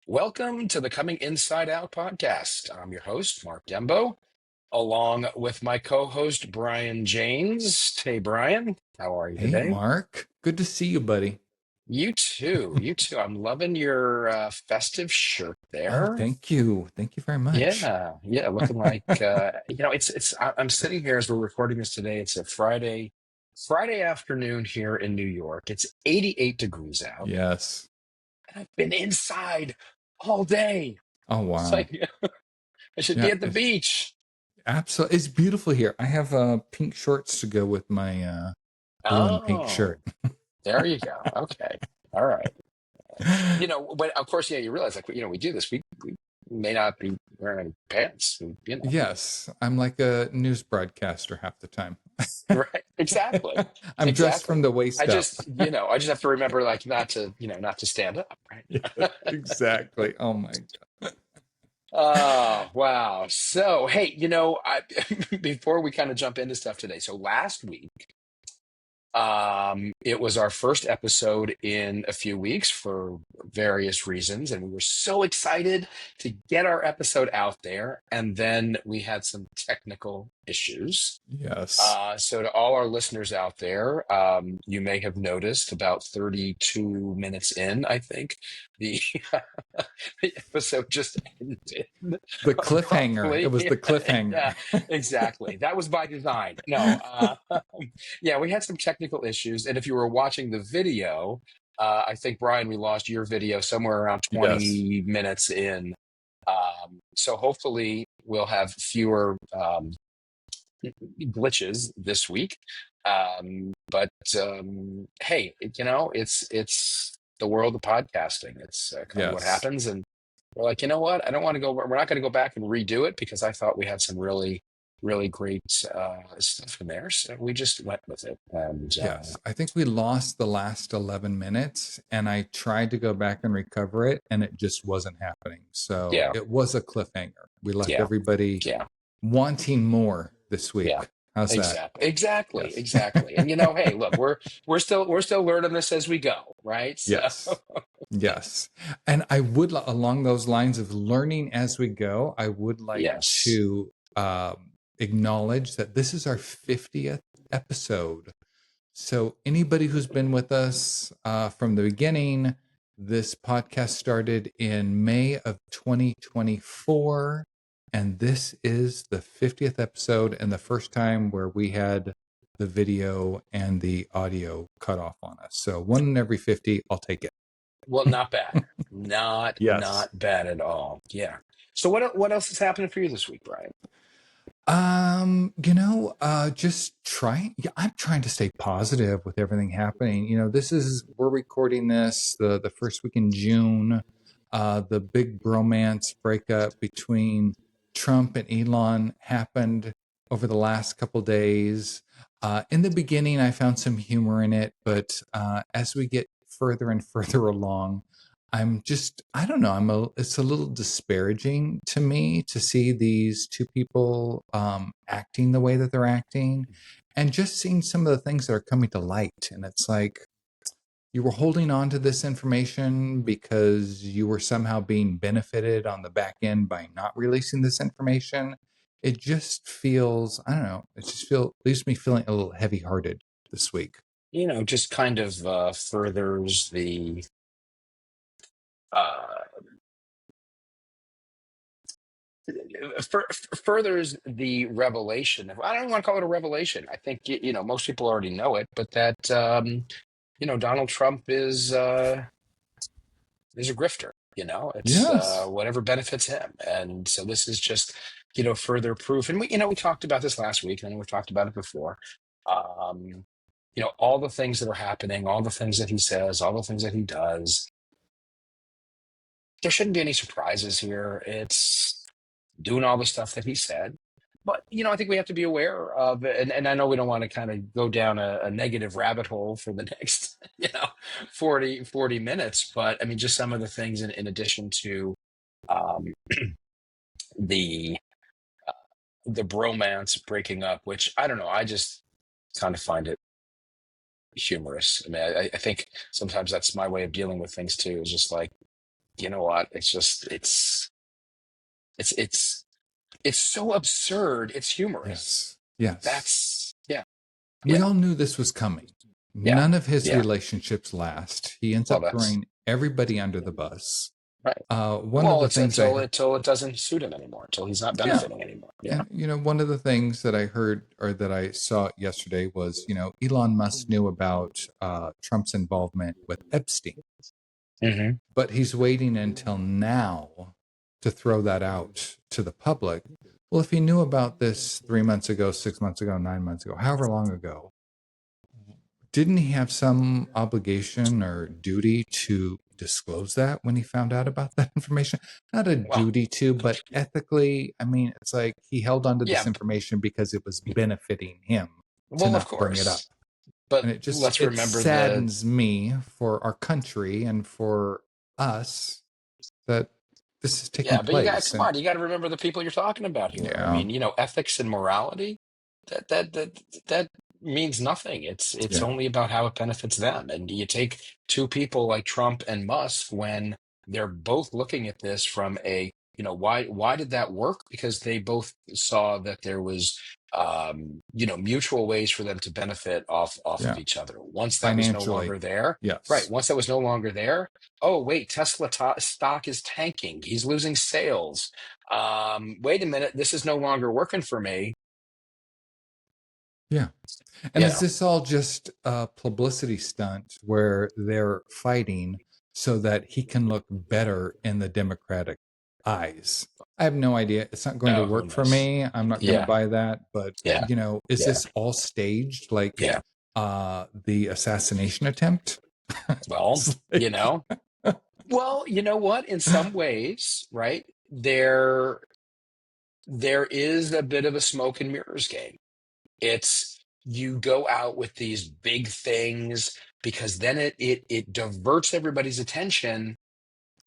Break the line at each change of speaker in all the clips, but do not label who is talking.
Welcome to the Coming Inside Out podcast. I'm your host, Mark Dembo, along with my co host, Brian James. Hey, Brian, how are you
Hey,
today?
Mark. Good to see you, buddy.
You too. You too. I'm loving your festive shirt
Oh,
there.
thank you. Thank you very much.
Yeah, looking like I'm sitting here as we're recording this today. It's a Friday afternoon here in New York. It's 88 degrees out,
Yes.
and I've been inside all day.
Oh,
It's
wow.
like I should be
Yeah,
at the
it's
beach.
absolutely. It's beautiful here. I have pink shorts to go with my blue and pink
Oh,
shirt.
there you go. Okay. All right. But of course, yeah, you realize like, we do this. We may not be wearing any pants,
Yes, I'm like a news broadcaster half the time.
Right. Exactly.
I'm dressed
Exactly.
from the waist up.
I just have to remember like not to stand up,
Yeah,
right?
exactly. Oh my God.
Oh, wow. So, hey, before we kind of jump into stuff today, so last week, it was our first episode in a few weeks for various reasons, and we were so excited to get our episode out there. And then we had some technical issues.
Yes.
So to all our listeners out there, you may have noticed about 32 minutes in, I think, the, the episode just ended
The cliffhanger. It
abruptly.
was the
Yeah,
cliffhanger.
exactly. That was by design. No, yeah, we had some technical issues, and if you were watching the video, I think Brian, we lost your video somewhere around
Yes.
20 minutes in. So hopefully we'll have fewer glitches this week. But hey, it's the world of podcasting. It's kind of what
Yes.
happens, and we're like, you know what? I don't want to go. We're not going to go back and redo it because I thought we had some really great stuff in there. So we just went with it, and
Yes, I think we lost the last 11 minutes and I tried to go back and recover it and it just wasn't happening. So
yeah,
it was a cliffhanger. We left
yeah,
everybody
yeah.
wanting more this
Yeah,
week. How's that?
exactly,
Yes.
exactly. And hey, look, we're still learning this as we go, right? So
Yes. Yes. And I would, along those lines of learning as we go, I would like
yes,
to acknowledge that this is our 50th episode. So, anybody who's been with us from the beginning, this podcast started in May of 2024. And this is the 50th episode and the first time where we had the video and the audio cut off on us. So, one in every 50, I'll take it.
well, not bad, not
Yes.
not bad at all. Yeah. So what else is happening for you this week, Brian?
Just trying, yeah, I'm trying to stay positive with everything happening. We're recording this the first week in June. The big bromance breakup between Trump and Elon happened over the last couple days. In the beginning, I found some humor in it, but as we get further and further along, I don't know. It's a little disparaging to me to see these two people acting the way that they're acting and just seeing some of the things that are coming to light. And it's like you were holding on to this information because you were somehow being benefited on the back end by not releasing this information. It just feels, I don't know, leaves me feeling a little heavy hearted this week.
Just kind of furthers the uh, furthers the revelation. I don't want to call it a revelation. I think most people already know it, but that Donald Trump is a grifter. It's
Yes.
whatever benefits him, and so this is just further proof. And we talked about this last week, and we've talked about it before. Um, all the things that are happening, all the things that he says, all the things that he does. There shouldn't be any surprises here. It's doing all the stuff that he said. But, I think we have to be aware of it. And I know we don't want to kind of go down a negative rabbit hole for the next, 40 minutes. But I mean, just some of the things in addition to um, the the bromance breaking up, which I don't know. I just kind of find it humorous. I mean, I think sometimes that's my way of dealing with things too, is just like, you know what? It's just it's it's it's so absurd. It's humorous.
Yes. Yes.
That's yeah,
We
yeah,
all knew this was coming.
yeah,
None of his
yeah.
relationships last. He ends
Well,
up
that's
throwing everybody under the bus.
right.
One of
Well,
the
it's
things I
until it doesn't suit him anymore, until he's not
yeah,
benefiting anymore. Yeah.
and one of the things that I heard or that I saw yesterday was Elon Musk knew about Trump's involvement with Epstein,
Hmm.
but he's waiting until now to throw that out to the public. Well, if he knew about this 3 months ago, 6 months ago, 9 months ago, however long ago, didn't he have some obligation or duty to disclose that when he found out about that information? Not a
Well,
duty to, but ethically, I mean, it's like he held onto this
yeah.
information because it was benefiting him to
Well, of
not bring it up.
course. But
And
let's
it
remember the
saddens me for our country and for us that this is taking
yeah, but you got
place.
come
And
on, you got to remember the people you're talking about here. I
yeah,
mean, ethics and morality, that means nothing. It's
yeah,
only about how it benefits them. And you take two people like Trump and Musk when they're both looking at this from a, why did that work? Because they both saw that there was mutual ways for them to benefit off of
yeah,
each other. Once that was no
financially,
longer there, right,
yes,
once that was no longer there, oh wait, Tesla stock is tanking, he's losing sales, wait a minute, this is no longer working for me.
yeah. And
you
is
know
this all just a publicity stunt where they're fighting so that he can look better in the Democratic eyes? I have no idea. It's not going to
oh, who
work for
knows?
me. I'm not going to
Yeah,
buy that. But,
yeah,
is
yeah,
this all staged like
yeah.
the assassination attempt?
Well,
It's like,
you know what, in some ways, right, there is a bit of a smoke and mirrors game. It's you go out with these big things because then it diverts everybody's attention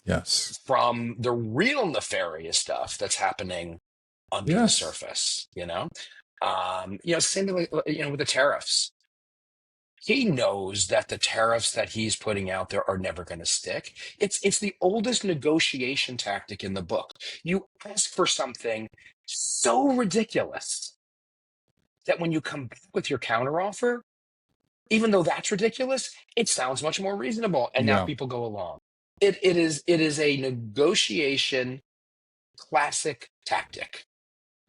yes,
from the real nefarious stuff that's happening under the
yes,
surface. Same thing like, with the tariffs. He knows that the tariffs that he's putting out there are never going to stick. It's the oldest negotiation tactic in the book. You ask for something so ridiculous that when you come back with your counteroffer, even though that's ridiculous, it sounds much more reasonable, and now
yeah,
people go along. It is a negotiation classic tactic.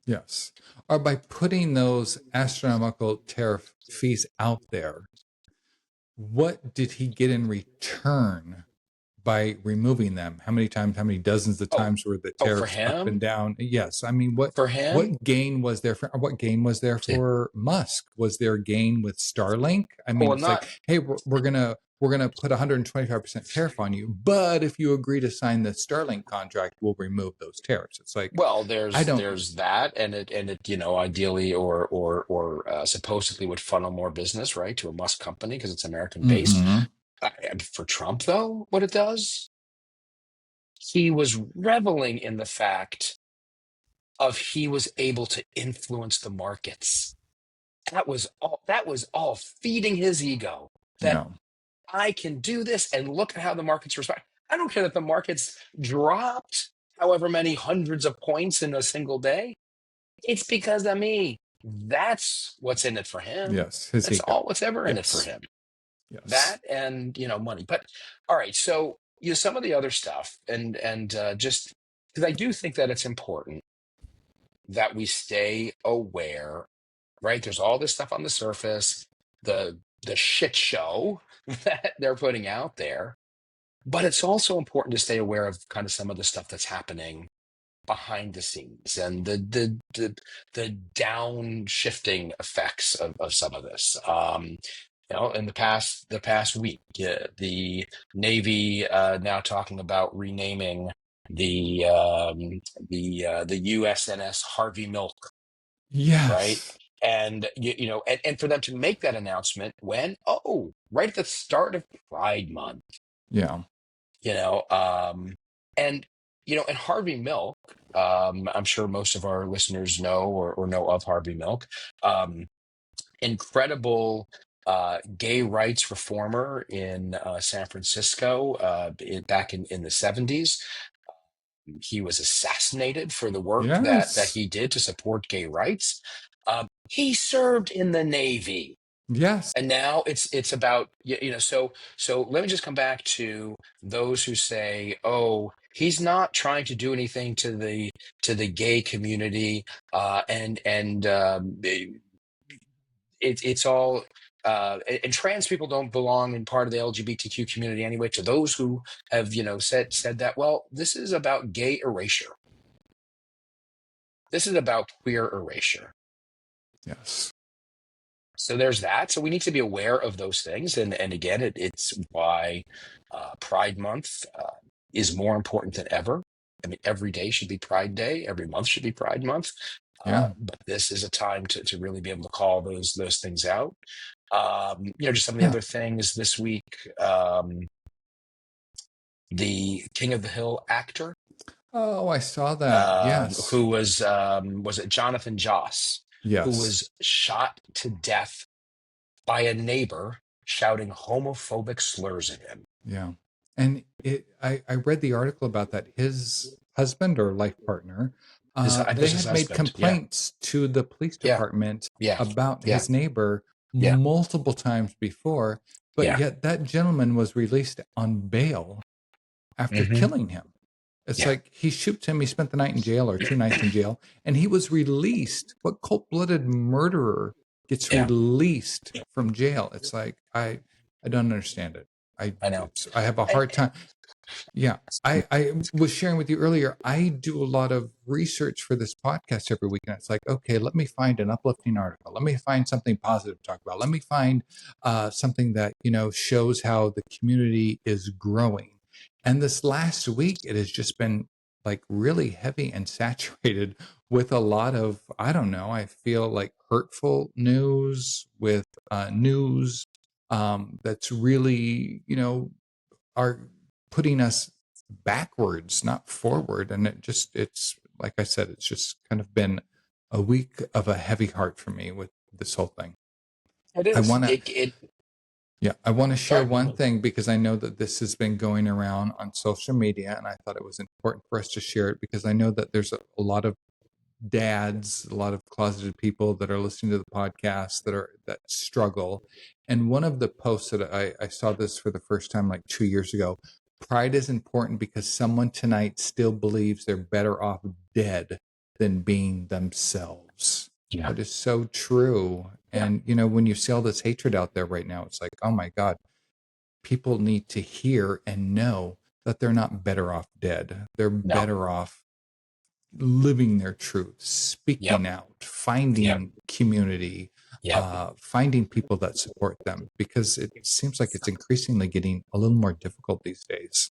yes. Or by putting those astronomical tariff fees out there, what did he get in return by removing them? How many times, how many dozens of
Oh,
times were the
oh, for
tariffs up and
him,
down? Yes. I mean,
for him,
what gain was there
it,
for Musk? Was there a gain with Starlink? I mean,
well,
it's like,
not
hey, we're gonna put 125% tariff on you, but if you agree to sign the Starlink contract, we'll remove those tariffs. It's like,
well.
I
There's
don't.
there's that, and it ideally or supposedly would funnel more business right to a Musk company because it's American based.
Mm-hmm.
For Trump, though, what it does, he was reveling in the fact of he was able to influence the markets. That was all feeding his ego that
Yeah.
I can do this and look at how the markets respond. I don't care that the markets dropped however many hundreds of points in a single day. It's because of me. That's what's in it for him.
Yes. His
That's
ego.
all what's ever in it for
Yes.
him.
Yes.
That and money. But all right, so some of the other stuff and just because I do think that it's important that we stay aware, right? There's all this stuff on the surface, the shit show that they're putting out there, but it's also important to stay aware of kind of some of the stuff that's happening behind the scenes and the downshifting effects of some of this. In the past week, the Navy now talking about renaming the USNS Harvey Milk, right?
Yes.
And and for them to make that announcement when, oh, right at the start of Pride Month,
Yeah.
you know, and and Harvey Milk, I'm sure most of our listeners know or know of Harvey Milk. Um, Incredible. gay rights reformer in San Francisco back in the 70s. He was assassinated for the work that
Yes.
he did to support gay rights. He served in the Navy,
Yes.
and now it's about so let me just come back to those who say, oh, he's not trying to do anything to the gay community, and it's all and trans people don't belong in part of the LGBTQ community anyway. To those who have said that, well, this is about gay erasure. This is about queer erasure.
Yes.
So there's that. So we need to be aware of those things, and again, it's why Pride Month is more important than ever. I mean, every day should be Pride Day. Every month should be Pride Month.
Yeah.
But this is a time to really be able to call those things out. Just some of the
Yeah.
other things this week. The King of the Hill actor,
Oh, I saw that. Yes.
who was it Jonathan Joss, who
Yes.
was shot to death by a neighbor shouting homophobic slurs at him.
Yeah. And I read the article about that. His husband or life partner,
I think it was
they
his
had made
husband. Yeah,
complaints to the police
yeah,
department
yeah,
about
yeah,
his neighbor
yeah,
multiple times before, but
yeah.
yet that gentleman was released on bail after
Hmm.
killing him. It's
Yeah,
like he shoots him, he spent the night in jail or 2 nights in jail, and he was released. What cold-blooded murderer gets
yeah.
released from jail? It's like I don't understand it.
I know.
I have a
And,
hard time. Yeah. I was sharing with you earlier, I do a lot of research for this podcast every week. And it's like, okay, let me find an uplifting article. Let me find something positive to talk about. Let me find something that, shows how the community is growing. And this last week, it has just been like really heavy and saturated with a lot of, I don't know, I feel like hurtful news with news that's really, are putting us backwards, not forward. And it's like I said, it's just kind of been a week of a heavy heart for me with this whole thing.
it
I
is.
want to,
It.
yeah, I want to share
Sorry.
one thing because I know that this has been going around on social media, and I thought it was important for us to share it because I know that there's a lot of dads, a lot of closeted people that are listening to the podcast that struggle. And one of the posts that I saw this for the first time like 2 years ago. Pride is important because someone tonight still believes they're better off dead than being themselves.
Yeah,
That is so true.
yeah.
And when you see all this hatred out there right now, it's like, oh my God, people need to hear and know that they're not better off dead. They're
No.
better off living their truth,
Yep.
speaking out,
Yep.
finding community,
Yep.
finding people that support them, because it seems like it's increasingly getting a little more difficult these days.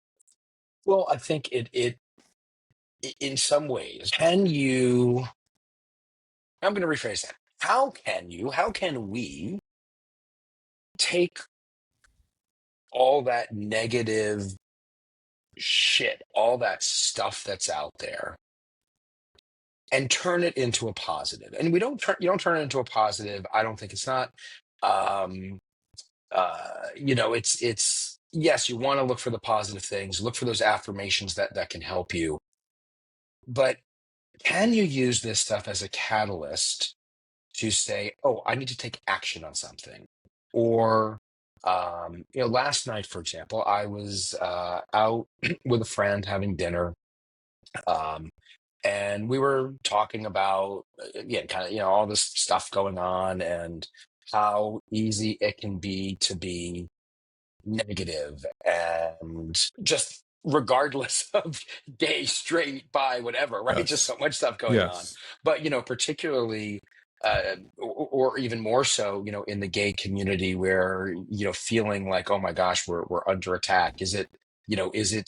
Well, I think in some ways, can you? I'm going to rephrase that. How can you? How can we take all that negative shit, all that stuff that's out there, and turn it into a positive? And we don't turn you don't turn it into a positive. I don't think it's not. Um, it's yes, you want to look for the positive things, look for those affirmations that can help you, but can you use this stuff as a catalyst to say, oh, I need to take action on something? Or last night, for example, I was out with a friend having dinner. um, and we were talking about again, kind of all this stuff going on, and how easy it can be to be negative, and just regardless of gay, straight, bi, whatever, right? Just
Yes.
so much stuff going on.
Yes.
But particularly or even more so, in the gay community, where feeling like, oh my gosh, we're under attack. Is it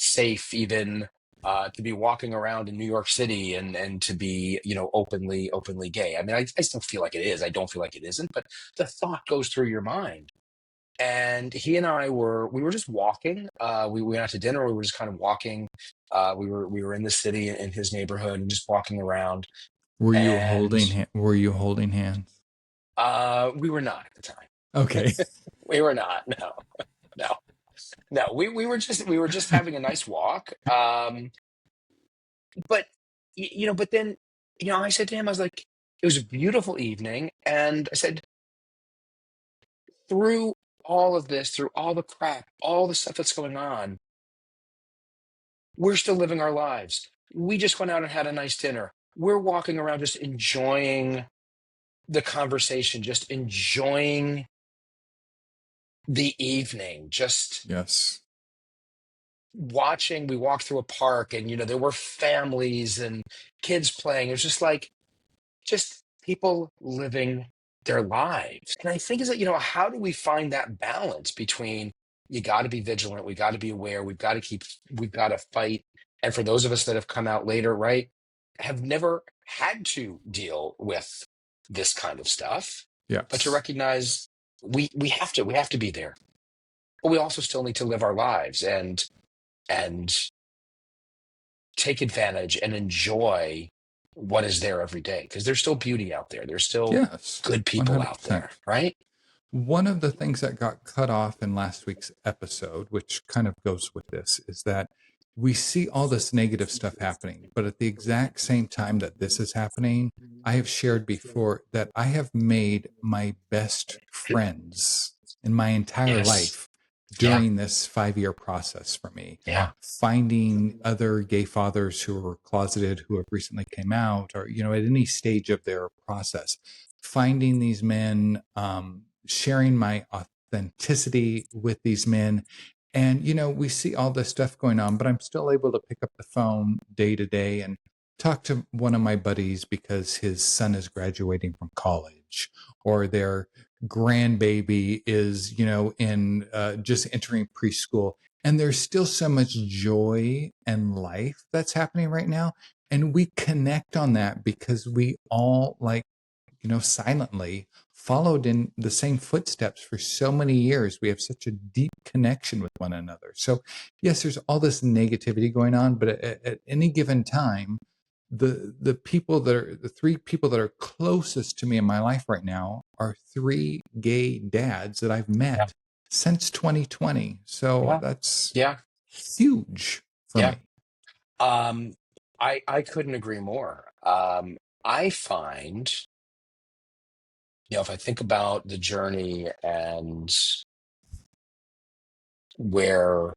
safe even to be walking around in New York City, and to be openly gay? I mean, I still feel like it is. I don't feel like it isn't, but the thought goes through your mind. And he and I we were just walking. We went out to dinner. We were just kind of walking. We were in the city in his neighborhood and just walking around.
Were you
And
holding? Were you holding hands?
we were not at the time.
Okay.
We were not. No, no, no. We were just having a nice walk. But but then I said to him, I was like, it was a beautiful evening, and I said, through all of this, through all the crap, all the stuff that's going on, we're still living our lives. We just went out and had a nice dinner. We're walking around just enjoying the conversation, just enjoying the evening, just
Yes.
watching. We walked through a park, and there were families and kids playing. It was just like, just people living their lives. And I think is that, how do we find that balance between, you got to be vigilant, we got to be aware, we've got to fight. And for those of us that have come out later, right, have never had to deal with this kind of stuff, but to
Yes.
recognize we have to be there. But we also still need to live our lives and take advantage and enjoy what is there every day, because there's still beauty out there. There's still
Yes.
good people out
100%.
there, right?
One of the things that got cut off in last week's episode, which kind of goes with this, is that we see all this negative stuff happening, but at the exact same time that this is happening, I have shared before that I have made my best friends in my entire
Yes.
life
Yeah.
during this 5-year process for me.
Yeah.
Finding other gay fathers who are closeted, who have recently came out, or, at any stage of their process, finding these men, sharing my authenticity with these men. And, we see all this stuff going on, but I'm still able to pick up the phone day to day and talk to one of my buddies because his son is graduating from college, or their grandbaby is, in just entering preschool. And there's still so much joy and life that's happening right now. And we connect on that because we all, like, silently followed in the same footsteps for so many years. We have such a deep connection with one another. So, yes, there's all this negativity going on, but at any given time, the three people that are closest to me in my life right now are three gay dads that I've
Yeah.
met since 2020. So
Yeah.
that's
Yeah.
huge for
Yeah.
me.
Um, I couldn't agree more. I find, if I think about the journey and where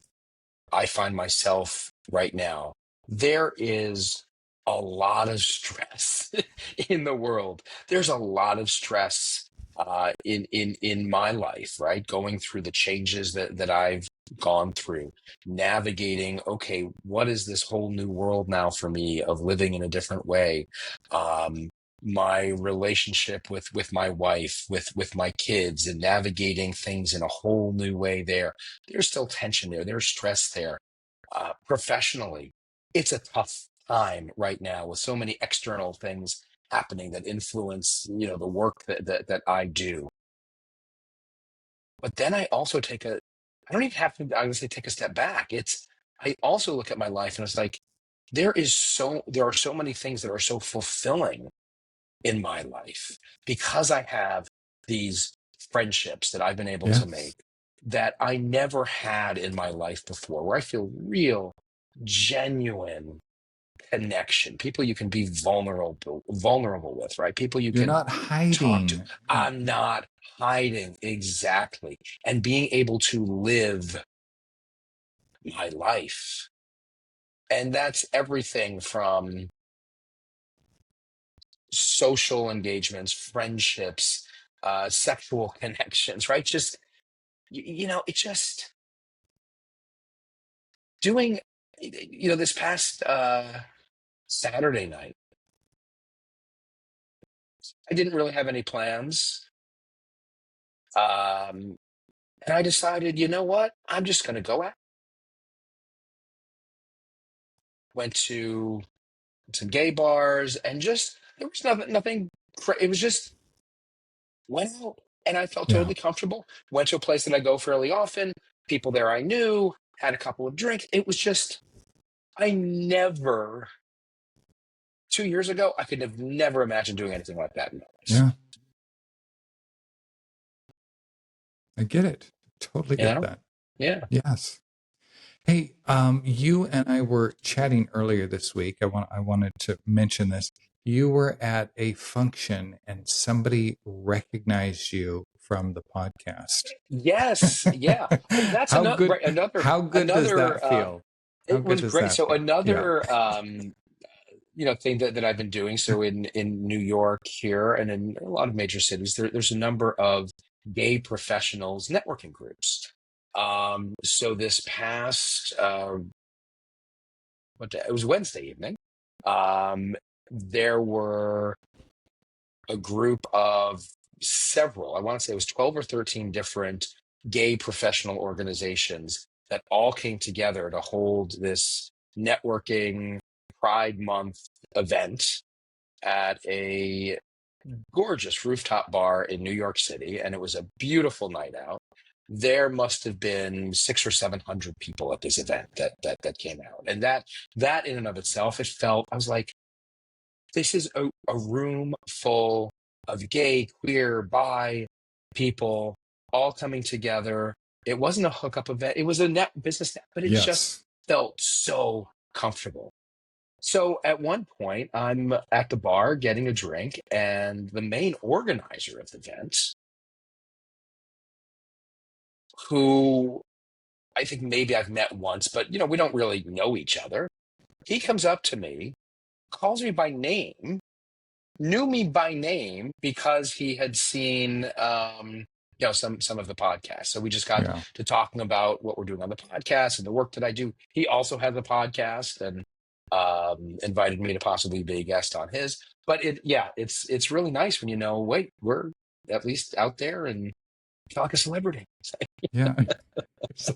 I find myself right now, there is a lot of stress in the world. There's a lot of stress in my life, right? Going through the changes that I've gone through, navigating. Okay, what is this whole new world now for me of living in a different way? My relationship with my wife, with my kids, and navigating things in a whole new way there. There's still tension there. There's stress there. Professionally, it's a tough time right now with so many external things happening that influence, the work that I do. But then I also I don't even have to, I would say, take a step back. I also look at my life and it's like, there are so many things that are so fulfilling in my life because I have these friendships that I've been able to
Yes.
make that I never had in my life before, where I feel real, genuine connection, people you can be vulnerable with, right? People you
You're
can
not
talk to.
hiding.
I'm not hiding, exactly, and being able to live my life. And that's everything from social engagements, friendships, sexual connections, right? Just, it's just doing, this past Saturday night, I didn't really have any plans. Um, and I decided, you know what? I'm just going to go out. Went to some gay bars and just, there was nothing. It was just, went out and I felt
Yeah.
totally comfortable. Went to a place that I go fairly often. People there I knew, had a couple of drinks. It was just, I never, 2 years ago, I could have never imagined doing anything like that in my life.
Yeah. I get it. Totally
You
get
know?
that.
Yeah.
Yes. Hey, you and I were chatting earlier this week. I wanted to mention this. You were at a function and somebody recognized you from the podcast.
Yes. Yeah. Oh, that's
How
another,
good
right. Another,
how good does
another,
that feel? How
it
good
was
does
great.
that
So
feel? Yeah.
another, thing that I've been doing. So in New York here and in a lot of major cities, there's a number of gay professionals networking groups. So this past, what day? It was Wednesday evening. There were a group of several, I want to say it was 12 or 13 different gay professional organizations that all came together to hold this networking Pride Month event at a gorgeous rooftop bar in New York City. And it was a beautiful night out. There must have been 600 or 700 people at this event that came out. And that in and of itself, it felt, I was like, this is a room full of gay, queer, bi people all coming together. It wasn't a hookup event. It was a net business, but it just
Yes.
felt so comfortable. So at one point, I'm at the bar getting a drink, and the main organizer of the event, who I think maybe I've met once, but we don't really know each other. He comes up to me, calls me by name, knew me by name because he had seen some of the podcasts. So we just got
Yeah.
to talking about what we're doing on the podcast and the work that I do. He also has a podcast and invited me to possibly be a guest on his. But it's really nice when wait, we're at least out there and feel like a celebrity.
Yeah. It's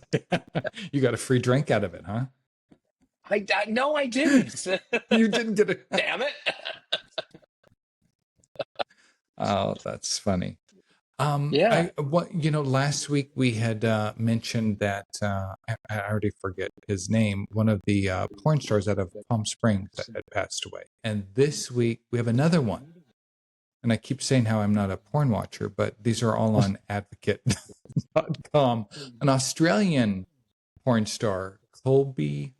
you got a free drink out of it, huh?
I no, I didn't.
You didn't get it.
Damn it.
Oh, that's funny.
Yeah.
Last week we had mentioned that I already forget his name, one of the porn stars out of Palm Springs that had passed away. And this week we have another one. And I keep saying how I'm not a porn watcher, but these are all on advocate.com. An Australian porn star, Colby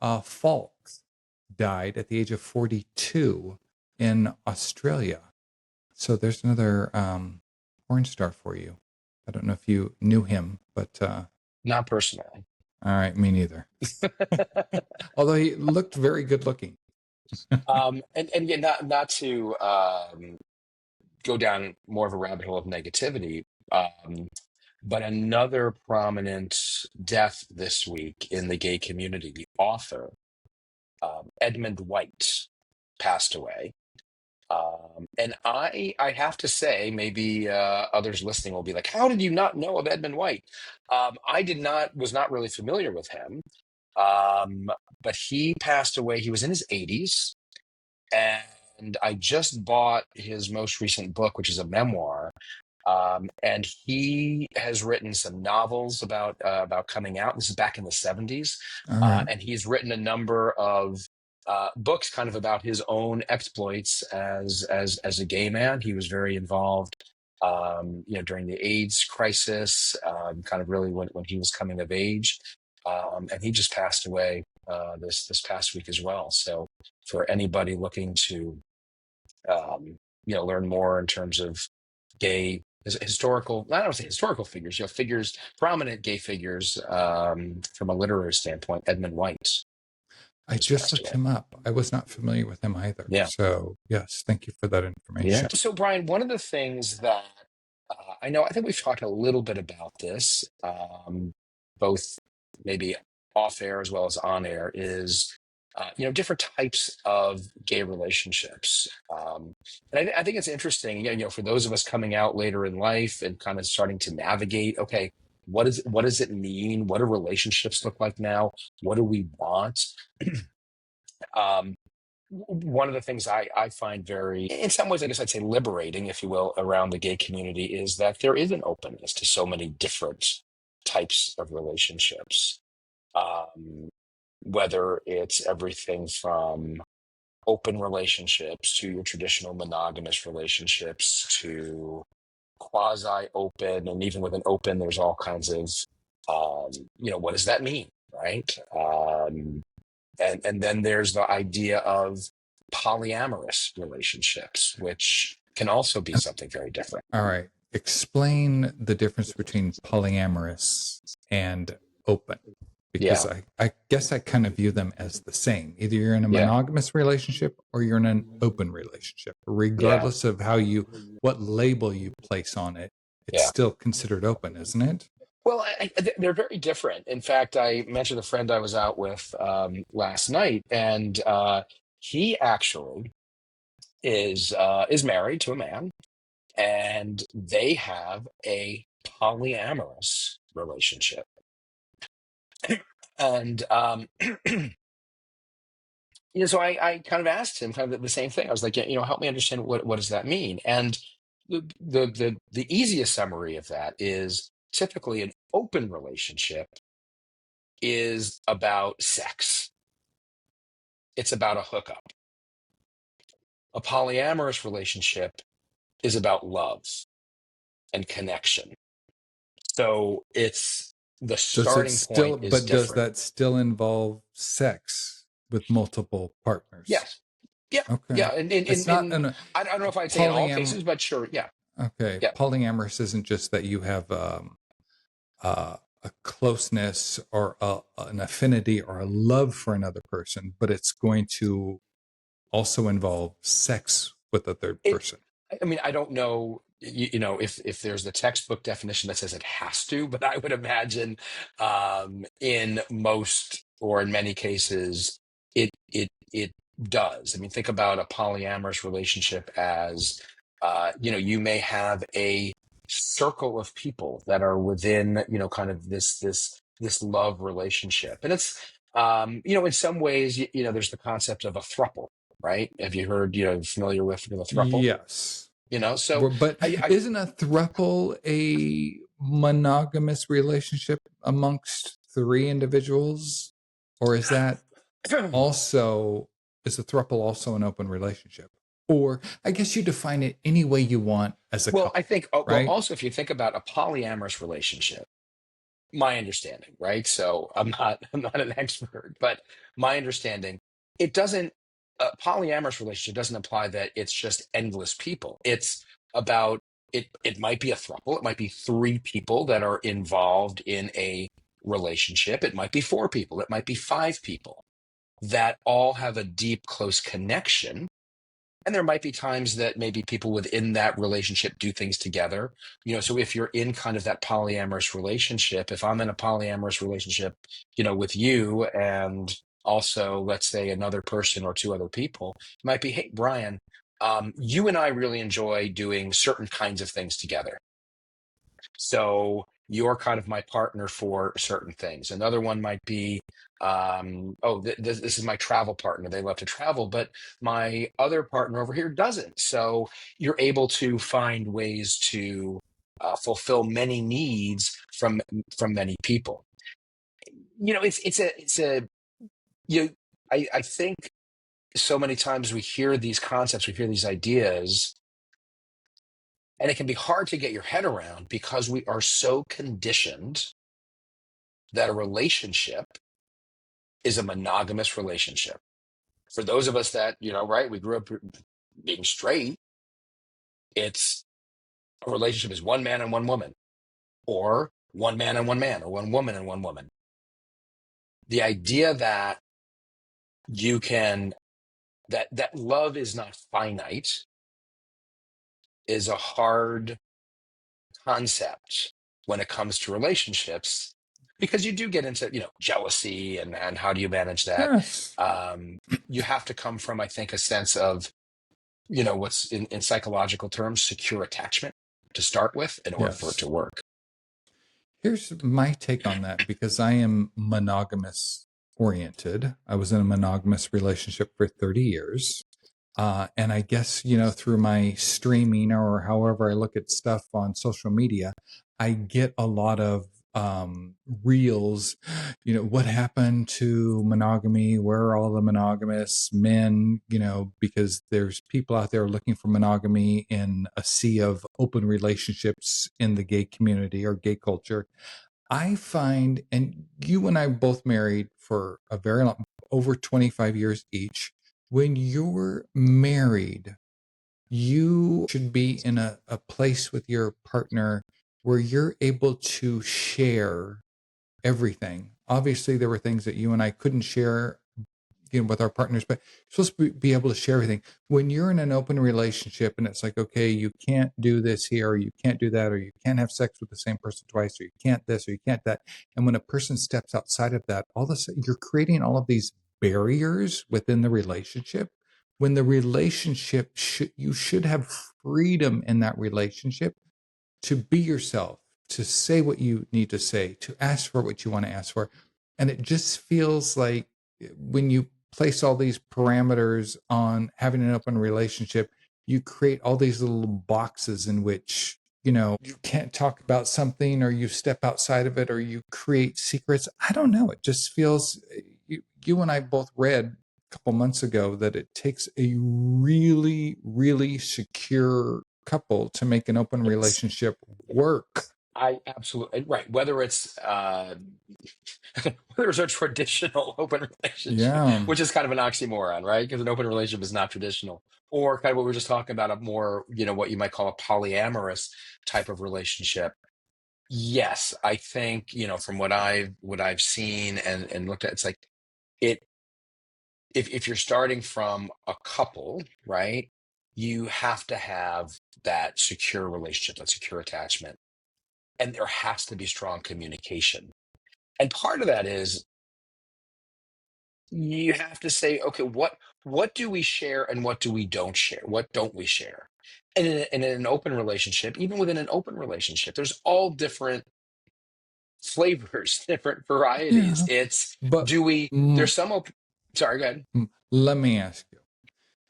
Falks, died at the age of 42 in Australia. So there's another porn star for you. I don't know if you knew him, but
Not personally.
all right, me neither. Although he looked very good looking.
And yeah, not to go down more of a rabbit hole of negativity. But another prominent death this week in the gay community, the author, Edmund White, passed away. And I have to say, maybe others listening will be like, how did you not know of Edmund White? Was not really familiar with him. Um, but he passed away. He was in his 80s. And I just bought his most recent book, which is a memoir. And he has written some novels about coming out. This is back in the 70s.
All right.
And he's written a number of books kind of about his own exploits as a gay man. He was very involved during the AIDS crisis, kind of really when he was coming of age. And he just passed away this past week as well. So for anybody looking to learn more in terms of gay historical, I don't want to say historical figures, figures, prominent gay figures from a literary standpoint, Edmund White
I
just
just
passed
looked
away.
him up. I was not familiar with him either.
Yeah.
So, yes, thank you for that
Yeah.
information.
So, Brian, one of the things that I think we've talked a little bit about this, both maybe off air as well as on air, is different types of gay relationships. And I think it's interesting, for those of us coming out later in life and kind of starting to navigate. Okay, what does it mean? What do relationships look like now? What do we want? Um, One of the things I find very, in some ways, I guess I'd say liberating, if you will, around the gay community is that there is an openness to so many different types of relationships. Um, Whether it's everything from open relationships to your traditional monogamous relationships to quasi open, and even with an open, there's all kinds of, what does that mean, right? And then there's the idea of polyamorous relationships, which can also be something very different.
All right. Explain the difference between polyamorous and open, because
Yeah,
I guess I kind of view them as the same. Either you're in a
yeah,
monogamous relationship or you're in an open relationship.
yeah,
Regardless of what label you place on it, it's
yeah.
still considered open, isn't it?
Well, they're very different. In fact, I mentioned a friend I was out with last night, and he actually is married to a man, and they have a polyamorous relationship. And so I kind of asked him kind of the same thing. I was like, help me understand what does that mean? And the easiest summary of that is typically an open relationship is about sex. It's about a hookup. A polyamorous relationship is about love and connection. So it's the starting point is
Does
different.
that still involve sex with multiple partners?
Yes. Yeah.
Okay.
Yeah. And in,
It's
in,
not
in
an
I don't know if I'd say in all
polyam.
cases, but sure. Yeah.
Okay.
Yeah.
Polyamorous isn't just that you have a closeness or an affinity or a love for another person, but it's going to also involve sex with a third
It,
person.
I mean, I don't know, if there's the textbook definition that says it has to, but I would imagine in most or in many cases, it does. I mean, think about a polyamorous relationship as, you may have a circle of people that are within, kind of this love relationship, and it's, in some ways, there's the concept of a throuple, right? Have you heard, familiar with the throuple?
Yes.
So
But
I
isn't a throuple a monogamous relationship amongst three individuals? Or also, is a throuple also an open relationship? Or I guess you define it any way you want as a
well, I
couple,
think, well,
right?
also if you think about a polyamorous relationship, my understanding, right? So I'm not an expert, but my understanding, it doesn't a polyamorous relationship doesn't imply that it's just endless people. It's about it might be a throuple, it might be three people that are involved in a relationship. It might be four people, it might be five people that all have a deep, close connection. And there might be times that maybe people within that relationship do things together. So if you're in kind of that polyamorous relationship, if I'm in a polyamorous relationship, with you and also, let's say, another person or two other people, it might be, hey, Brian, you and I really enjoy doing certain kinds of things together. So you're kind of my partner for certain things. Another one might be, this is my travel partner. They love to travel, but my other partner over here doesn't. So you're able to find ways to fulfill many needs from many people. It's a you. know, I think so many times we hear these concepts, we hear these ideas, and it can be hard to get your head around because we are so conditioned that a relationship is a monogamous relationship. For those of us that, right, we grew up being straight, it's a relationship is one man and one woman, or one man and one man, or one woman and one woman. The idea that you can, that love is not finite is a hard concept when it comes to relationships, because you do get into, jealousy and how do you manage that.
Yes.
You have to come from, I think, a sense of, what's in psychological terms, secure attachment to start with in order for it to
Yes.
work.
Here's my take on that, because I am monogamous oriented. I was in a monogamous relationship for 30 years. And I guess, through my streaming or however I look at stuff on social media, I get a lot of reels, what happened to monogamy? Where are all the monogamous men? Because there's people out there looking for monogamy in a sea of open relationships in the gay community or gay culture. I find, and you and I both married for a very long, over 25 years each. When you're married, you should be in a place with your partner where you're able to share everything. Obviously, there were things that you and I couldn't share, with our partners, but you're supposed to be able to share everything. When you're in an open relationship and it's like, okay, you can't do this here, or you can't do that, or you can't have sex with the same person twice, or you can't this, or you can't that. And when a person steps outside of that, all of a sudden you're creating all of these barriers within the relationship. When the relationship you should have freedom in that relationship to be yourself, to say what you need to say, to ask for what you want to ask for. And it just feels like when you place all these parameters on having an open relationship, you create all these little boxes in which, you can't talk about something, or you step outside of it, or you create secrets. I don't know. It just feels, you and I both read a couple months ago that it takes a really, really secure couple to make an open
It's,
relationship work.
I absolutely right. Whether it's a traditional open relationship,
Yeah.
which is kind of an oxymoron, right? Because an open relationship is not traditional, or kind of what we were just talking about, a more, what you might call a polyamorous type of relationship. Yes, I think, from what I've seen and looked at, it's like it if you're starting from a couple, right, you have to have that secure relationship, that secure attachment, and there has to be strong communication. And part of that is you have to say, okay, what do we share and what do we don't share? What don't we share? And in an open relationship, even within an open relationship, there's all different flavors, different varieties.
Yeah.
It's
But
do we?
mm,
There's some. Sorry, go ahead.
let me ask you,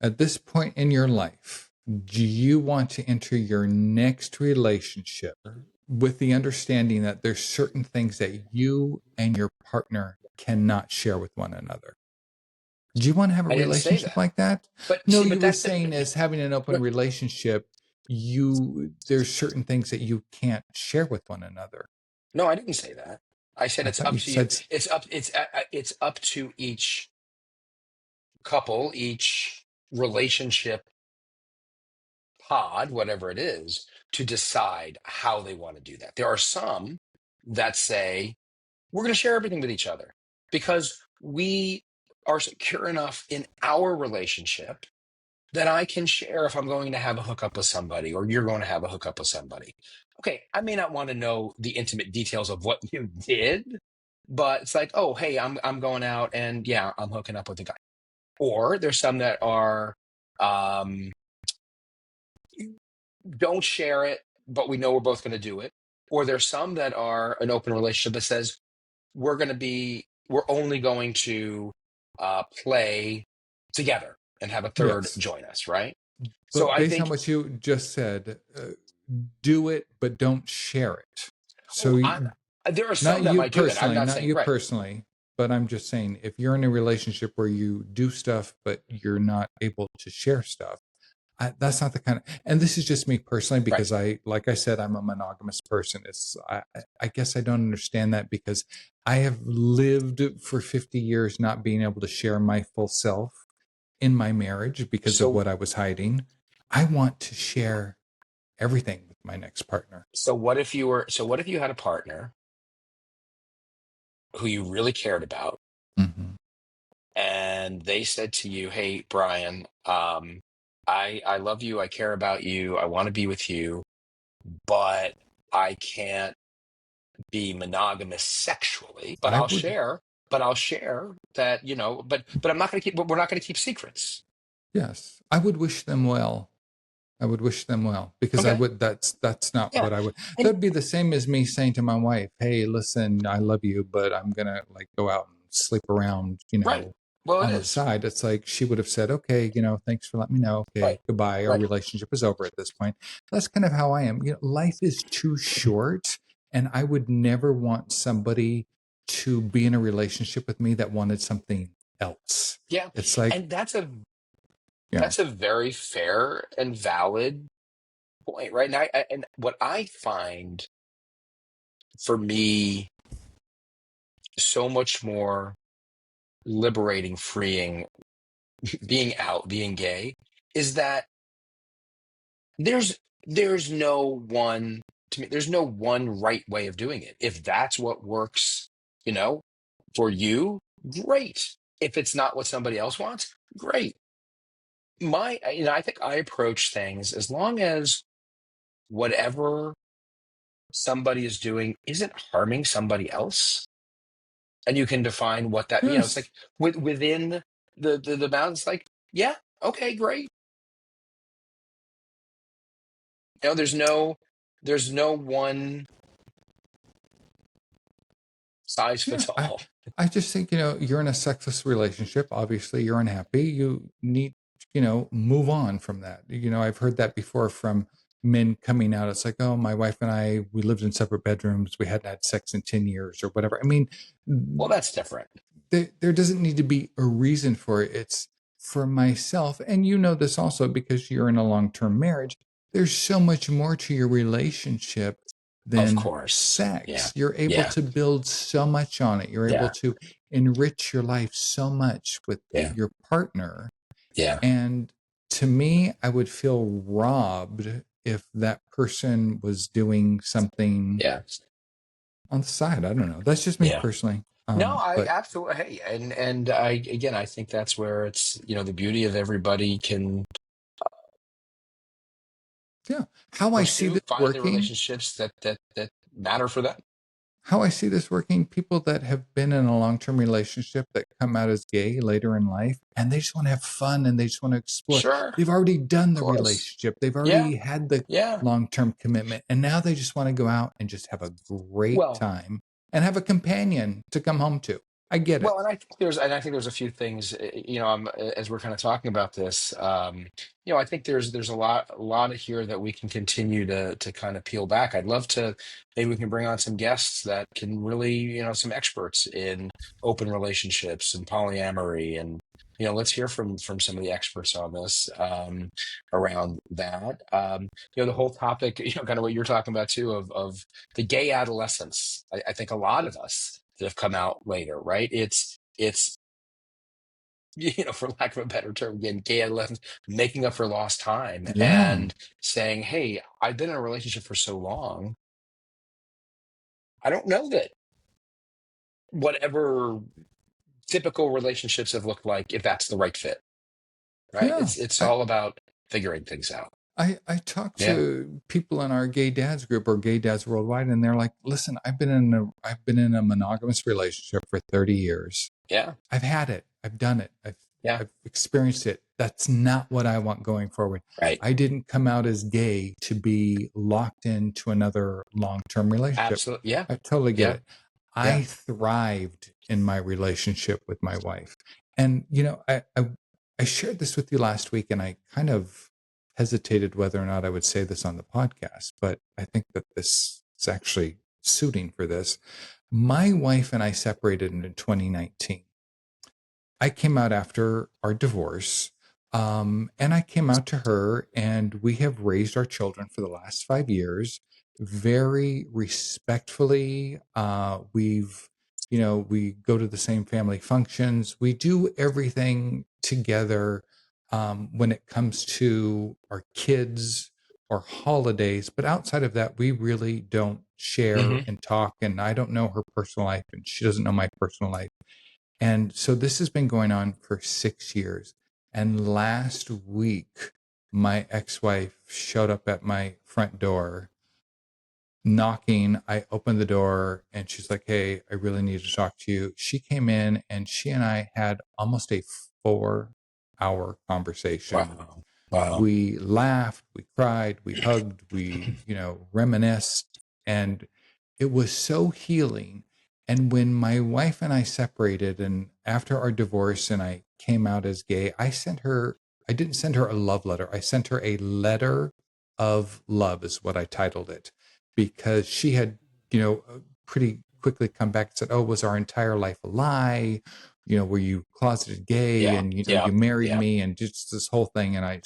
at this point in your life, do you want to enter your next relationship with the understanding that there's certain things that you and your partner cannot share with one another? Do you want to have a
I didn't say
relationship
that,
like that?
but
No,
see,
you
but
were
that's the.
saying as having an open relationship, there's certain things that you can't share with one another.
No, I didn't say that. I said
I
it's
thought
up
you
to you.
said,
It's up to each couple, each relationship pod, whatever it is, to decide how they want to do that. There are some that say we're going to share everything with each other because we are secure enough in our relationship that I can share if I'm going to have a hookup with somebody or you're going to have a hookup with somebody. Okay, I may not want to know the intimate details of what you did, but it's like, oh, hey, I'm going out and yeah, I'm hooking up with a guy. Or there's some that are um, don't share it, but we know we're both going to do it. Or there's some that are an open relationship that says we're only going to play together and have a third
yes.
join us, right? So
But
I
based on
think,
what you just said, do it, but don't share it. So,
oh, there are
not
some that
you
might do that. I'm
personally,
not
not
saying
you
right.
personally, but I'm just saying if you're in a relationship where you do stuff, but you're not able to share stuff, that's not the kind of, and this is just me personally,
Right.
because like I said, I'm a monogamous person. I guess I don't understand that because I have lived for 50 years not being able to share my full self in my marriage because of
So
what I was hiding. I want to share everything with my next partner.
what if you had a partner who you really cared about
Mm-hmm.
and they said to you, "Hey, Brian, I love you, I care about you, I want to be with you, but I can't be monogamous sexually, but
I
I'll
would,
share, that, but we're not going to keep secrets."
yes, I would wish them well. I would wish them well because I
Okay.
would. That's not
Yeah.
what I would.
And
That'd be the same as me saying to my wife, "Hey, listen, I love you, but I'm gonna like go out and sleep around,
right. Well, it
on the
is.
side." It's like she would have said, "Okay, thanks for letting me know. Okay,
Right.
goodbye. Our
Right.
relationship is over at this point." That's kind of how I am. Life is too short And I would never want somebody to be in a relationship with me that wanted something else.
Yeah.
It's like,
And that's a
you know,
that's a very fair and valid point, right? And what I find for me so much more liberating, freeing, being out, being gay, is that there's there's no one to me, there's no one right way of doing it. If that's what works, you know, for you, great. If it's not what somebody else wants, great. I think I approach things as long as whatever somebody is doing isn't harming somebody else, and you can define what that, it's
yes,
like within the bounds, like, yeah, okay, great. There's no one size
yeah.
fits all.
I just think, you're in a sexless relationship. Obviously, you're unhappy. You need, move on from that. I've heard that before from men coming out. It's like, oh, my wife and I, we lived in separate bedrooms. We hadn't had sex in 10 years or whatever. I mean,
Well, that's different.
there doesn't need to be a reason for it. It's for myself. And you know this also because you're in a long term marriage. There's so much more to your relationship
Of
than
course. Yeah.
sex. You're able
Yeah.
to build so much on it. You're able
Yeah.
to enrich your life so much with
Yeah.
your partner.
Yeah.
And to me, I would feel robbed if that person was doing something
Yeah.
on the side. I don't know. That's just me
Yeah.
personally.
No, I
But
absolutely. Hey, and I think that's where it's, the beauty of everybody can
yeah, how I see
pursue,
this
find the
working
relationships that matter for them.
how I see this working, people that have been in a long term relationship that come out as gay later in life and they just want to have fun and they just want to explore.
Sure. Of
They've already done the
course.
relationship, they've
Yeah.
already had the
Yeah.
long term commitment, and now they just want to go out and just have a great
Well,
time and have a companion to come home to. I get it.
Well, and I think there's a few things, as we're kind of talking about this, I think there's a lot of here that we can continue to kind of peel back. I'd love to, maybe we can bring on some guests that can really, some experts in open relationships and polyamory, and let's hear from some of the experts on this, around that. The whole topic, kind of what you're talking about too, of the gay adolescence. I think a lot of us that have come out later, right? It's for lack of a better term, again, gay adolescents making up for lost time
Yeah.
and saying, "Hey, I've been in a relationship for so long, I don't know that whatever typical relationships have looked like, if that's the right fit." Right?
Yeah.
It's
I,
all about figuring things out.
I talk
Yeah,
to people in our gay dads group or gay dads worldwide, and they're like, "Listen, I've been in a monogamous relationship for 30 years.
yeah,
I've had it. I've done it.
yeah.
I've experienced it. That's not what I want going forward.
Right.
I didn't come out as gay to be locked into another long-term relationship.
Absolutely. Yeah,
I totally get
yeah,
it.
yeah.
I thrived in my relationship with my wife. And I shared this with you last week and I kind of hesitated whether or not I would say this on the podcast, but I think that this is actually suiting for this. My wife and I separated in 2019. I came out after our divorce, and I came out to her, and we have raised our children for the last 5 years very respectfully. We go to the same family functions. We do everything together when it comes to our kids or holidays. But outside of that, we really don't share
Hmm.
and talk. And I don't know her personal life, and she doesn't know my personal life. And so this has been going on for 6 years. And last week, my ex wife showed up at my front door knocking. I opened the door and she's like, "Hey, I really need to talk to you." She came in and she and I had almost a 4 hour conversation.
Wow. Wow.
We laughed, we cried, we hugged, we, reminisced, and it was so healing. And when my wife and I separated, and after our divorce, and I came out as gay, I didn't send her a love letter. I sent her a letter of love, is what I titled it, because she had pretty quickly come back and said, "Oh, was our entire life a lie? Were you closeted gay?
Yeah.
And
Yeah.
you married
Yeah.
me, and just this whole thing." And I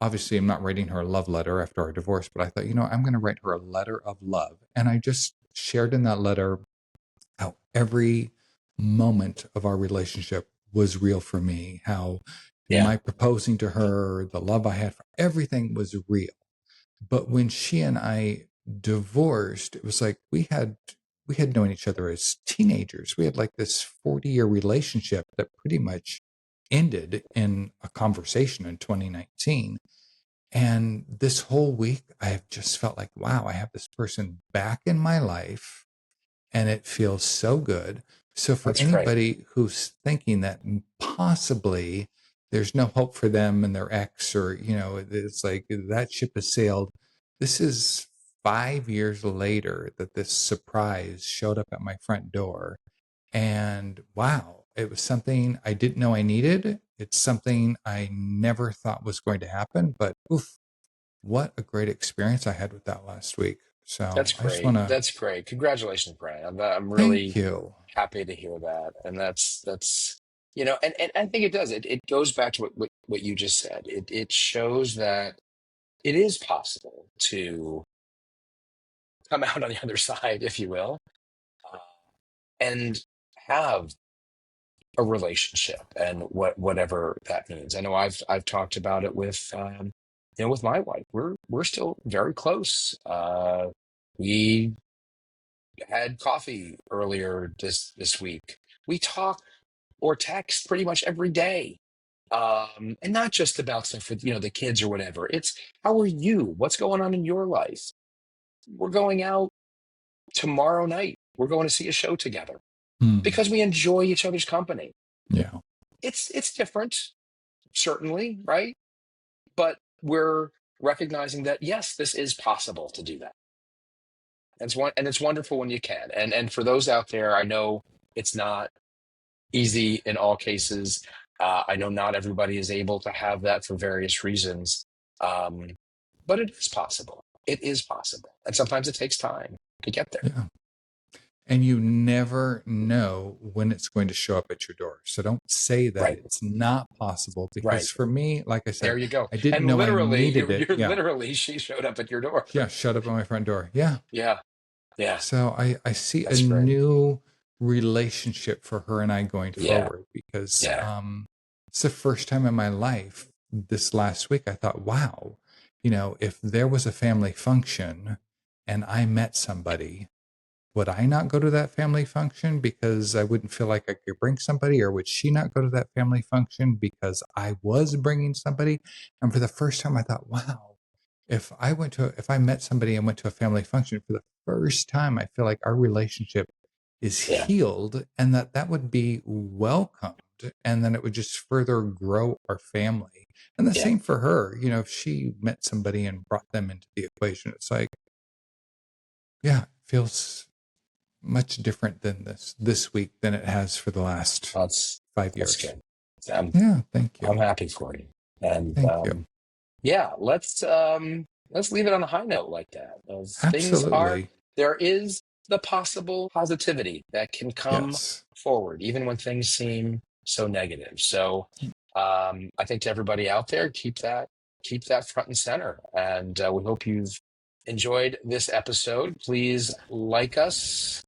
obviously am not writing her a love letter after our divorce, but I thought, I'm going to write her a letter of love, and I just shared in that letter how every moment of our relationship was real for me. How
Yeah.
my proposing to her, the love I had for everything was real. But when she and I divorced, it was like we had known each other as teenagers. We had like this 40-year relationship that pretty much ended in a conversation in 2019. And this whole week, I have just felt like, wow, I have this person back in my life, and it feels so good. So for
That's great.
anybody who's thinking that possibly there's no hope for them and their ex, or it's like that ship has sailed. This is 5 years later that this surprise showed up at my front door, and wow, it was something I didn't know I needed. It's something I never thought was going to happen, but oof, what a great experience I had with that last week.
That's
So I just want
great.
to
That's great. Congratulations, Brian. I'm
thank
really
you.
happy to hear that. And that's and I think it does. It goes back to what you just said. It shows that it is possible to come out on the other side, if you will, uh, and have a relationship and whatever that means. I know I've talked about it with with my wife. We're still very close. We had coffee earlier this week. We talk or text pretty much every day. And not just about stuff with, the kids or whatever. It's how are you? What's going on in your life? We're going out tomorrow night. We're going to see a show together
Hmm.
because we enjoy each other's company.
Yeah.
It's different, certainly, right? But we're recognizing that yes, this is possible to do that. And it's wonderful when you can. And for those out there, I know it's not easy in all cases. I know not everybody is able to have that for various reasons, um, but it is possible. It is possible, and sometimes it takes time to get there.
Yeah. And you never know when it's going to show up at your door. So don't say that
Right,
it's not possible,
right.
because for me, like I said,
There you go.
I didn't
And
know I
literally,
needed it.
you're
Yeah.
literally she showed up at your door.
Yeah. Shut up at my front door. Yeah.
Yeah, yeah.
So I see a
That's great.
new relationship for her and I going
Yeah,
forward, because
yeah,
it's the first time in my life this last week I thought, wow, if there was a family function and I met somebody, would I not go to that family function because I wouldn't feel like I could bring somebody? Or would she not go to that family function because I was bringing somebody? And for the first time, I thought, wow, if I met somebody and went to a family function for the first time, I feel like our relationship is
yeah,
healed, and that would be welcomed. And then it would just further grow our family. And the
yeah.
same for her. If she met somebody and brought them into the equation, it's like, yeah, it feels much different than this week than it has for the last
That's
5 years.
good. I'm
Yeah, thank
I'm
you.
happy for you. And
Thank you.
yeah, let's leave it on a high note like that.
Absolutely.
There is the possible positivity that can come
Yes.
forward, even when things seem so negative. So I think to everybody out there, keep that front and center. And we hope you've enjoyed this episode. Please like us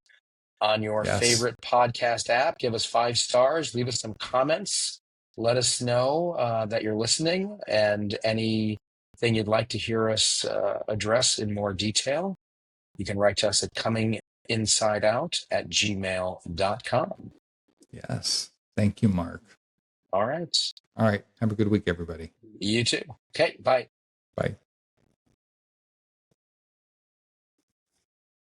on your
Yes.
favorite podcast app. Give us 5 stars. Leave us some comments. Let us know that you're listening and anything you'd like to hear us address in more detail. You can write to us at cominginsideout@gmail.com.
Yes. Thank you, Mark.
All right.
All right. Have a good week, everybody.
You too. Okay. Bye.
Bye.